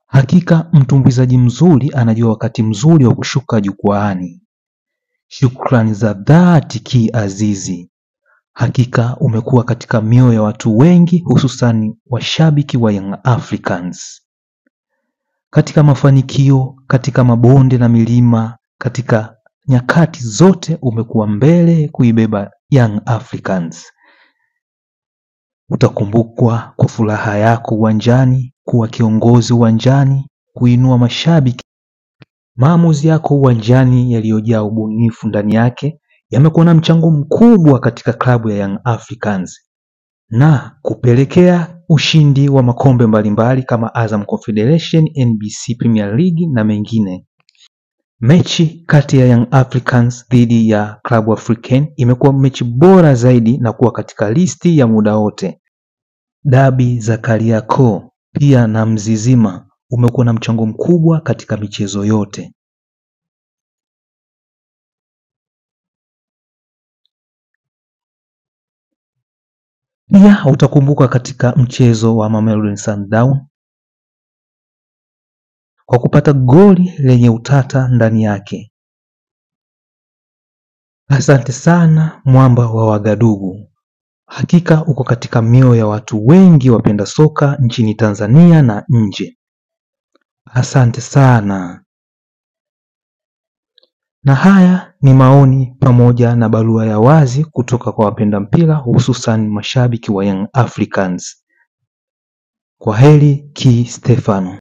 Hakika mtumbuizaji mzuri anajua wakati mzuri wa kushuka jukwaani. Shukrani za dhati Ki Azizi. Hakika umekuwa katika mioyo ya watu wengi, hususan washabiki wa Young Africans. Katika mafanikio, katika mabonde na milima, katika nyakati zote umekuwa mbele kuibeba Young Africans. Utakumbukwa kwa furaha yako uwanjani, kuwa kiongozi uwanjani, kuinua mashabiki. Maamuzi yako uwanjani yaliyojaa ubunifu ndani yake yamekuwa na mchango mkubwa katika klabu ya Young Africans na kupelekea ushindi wa makombe mbalimbali kama Azam Confederation, NBC Premier League na mengine. Mechi kati ya Young Africans dhidi ya Club Africain imekuwa mechi bora zaidi na kuwa katika listi ya muda wote. Dabi za Kariakoo pia na Mzizima umekuwa na mchango mkubwa katika michezo yote. Pia utakumbuka katika mchezo wa Mamelodi Sundowns kwa kupata goli lenye utata ndani yake. Asante sana mwamba wa Wagadugu. Hakika uko katika mioyo ya watu wengi wapenda soka nchini Tanzania na nje. Asante sana. Na haya ni maoni pamoja na barua ya wazi kutoka kwa wapenda mpira, hususan mashabiki wa Young Africans. Kwaheri Ki Stefano.